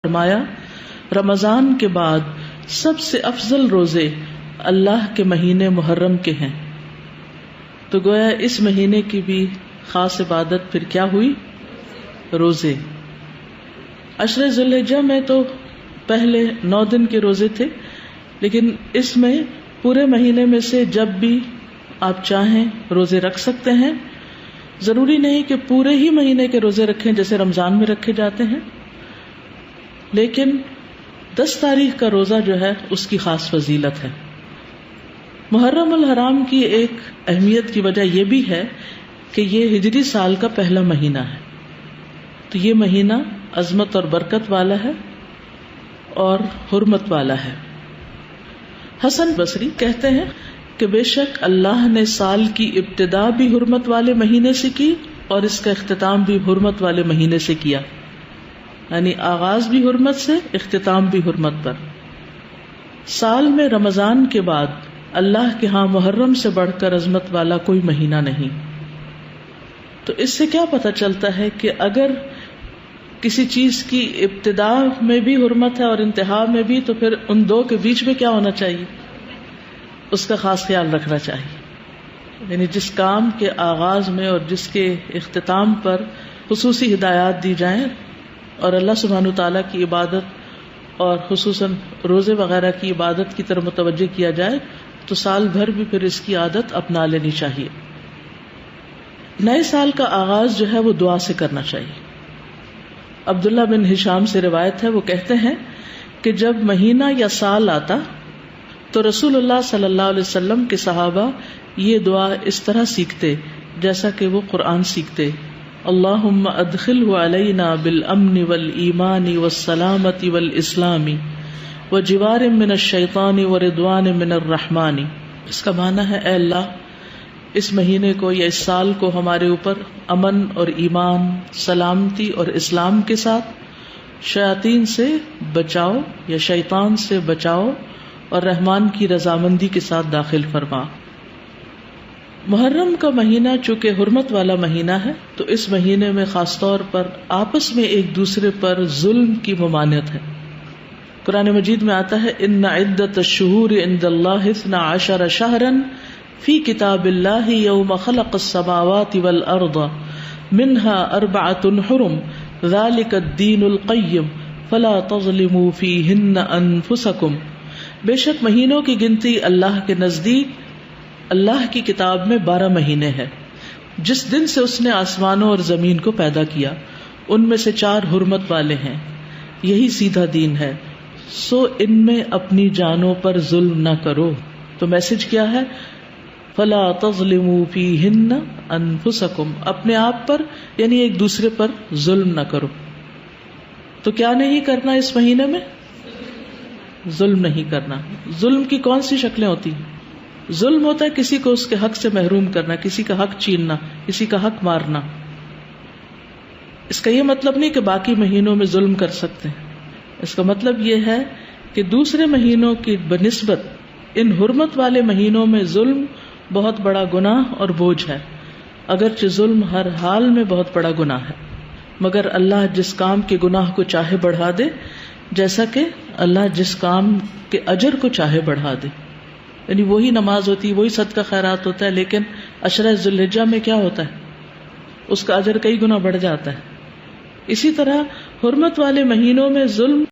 فرمایا رمضان کے بعد سب سے افضل روزے اللہ کے مہینے محرم کے ہیں. تو گویا اس مہینے کی بھی خاص عبادت پھر کیا ہوئی؟ روزے. عشر ذی الحجہ میں تو پہلے 9 دن کے روزے تھے، لیکن اس میں پورے مہینے میں سے جب بھی آپ چاہیں روزے رکھ سکتے ہیں. ضروری نہیں کہ پورے ہی مہینے کے روزے رکھیں جیسے رمضان میں رکھے جاتے ہیں، لیکن 10 تاریخ کا روزہ جو ہے اس کی خاص فضیلت ہے. محرم الحرام کی ایک اہمیت کی وجہ یہ بھی ہے کہ یہ ہجری سال کا پہلا مہینہ ہے، تو یہ مہینہ عظمت اور برکت والا ہے اور حرمت والا ہے. حسن بصری کہتے ہیں کہ بے شک اللہ نے سال کی ابتدا بھی حرمت والے مہینے سے کی اور اس کا اختتام بھی حرمت والے مہینے سے کیا، یعنی آغاز بھی حرمت سے، اختتام بھی حرمت پر. سال میں رمضان کے بعد اللہ کے ہاں محرم سے بڑھ کر عظمت والا کوئی مہینہ نہیں. تو اس سے کیا پتہ چلتا ہے کہ اگر کسی چیز کی ابتدا میں بھی حرمت ہے اور انتہا میں بھی، تو پھر ان دو کے بیچ میں کیا ہونا چاہیے؟ اس کا خاص خیال رکھنا چاہیے. یعنی جس کام کے آغاز میں اور جس کے اختتام پر خصوصی ہدایات دی جائیں اور اللہ سبحانہ تعالیٰ کی عبادت اور خصوصاً روزے وغیرہ کی عبادت کی طرف متوجہ کیا جائے تو سال بھر بھی پھر اس کی عادت اپنا لینی چاہیے. نئے سال کا آغاز جو ہے وہ دعا سے کرنا چاہیے. عبداللہ بن ہشام سے روایت ہے، وہ کہتے ہیں کہ جب مہینہ یا سال آتا تو رسول اللہ صلی اللہ علیہ وسلم کے صحابہ یہ دعا اس طرح سیکھتے جیسا کہ وہ قرآن سیکھتے: اللہم ادخلہ علینا بالامن والایمان والسلامت والاسلام وجوار من الشیطان ورضوان من الرحمن. اس کا معنی ہے اے اللہ اس مہینے کو یا اس سال کو ہمارے اوپر امن اور ایمان، سلامتی اور اسلام کے ساتھ، شیاطین سے بچاؤ یا شیطان سے بچاؤ اور رحمان کی رضامندی کے ساتھ داخل فرما. محرم کا مہینہ چونکہ حرمت والا مہینہ ہے تو اس مہینے میں خاص طور پر آپس میں ایک دوسرے پر ظلم کی ممانعت ہے. قرآن مجید میں آتا ہے ان عدت الشہور عند اللہ 12 شہرا فی کتاب اللہ یوم خلق السماوات والارض منها 4 حرم ذلک الدین القیم فلا تظلموا فیہن انفسکم. بے شک مہینوں کی گنتی اللہ کے نزدیک اللہ کی کتاب میں 12 مہینے ہیں، جس دن سے اس نے آسمانوں اور زمین کو پیدا کیا، ان میں سے 4 حرمت والے ہیں، یہی سیدھا دین ہے، سو ان میں اپنی جانوں پر ظلم نہ کرو. تو میسج کیا ہے؟ فلا تظلموا فیہن انفسکم، اپنے آپ پر یعنی ایک دوسرے پر ظلم نہ کرو. تو کیا نہیں کرنا اس مہینے میں؟ ظلم نہیں کرنا. ظلم کی کون سی شکلیں ہوتی ہیں؟ ظلم ہوتا ہے کسی کو اس کے حق سے محروم کرنا، کسی کا حق چھیننا، کسی کا حق مارنا. اس کا یہ مطلب نہیں کہ باقی مہینوں میں ظلم کر سکتے ہیں. اس کا مطلب یہ ہے کہ دوسرے مہینوں کی بنسبت ان حرمت والے مہینوں میں ظلم بہت بڑا گناہ اور بوجھ ہے. اگرچہ ظلم ہر حال میں بہت بڑا گناہ ہے، مگر اللہ جس کام کے گناہ کو چاہے بڑھا دے، جیسا کہ اللہ جس کام کے اجر کو چاہے بڑھا دے. یعنی وہی نماز ہوتی ہے، وہی صدقہ خیرات ہوتا ہے، لیکن عشرہ ذی الحجہ میں کیا ہوتا ہے؟ اس کا اجر کئی گنا بڑھ جاتا ہے. اسی طرح حرمت والے مہینوں میں ظلم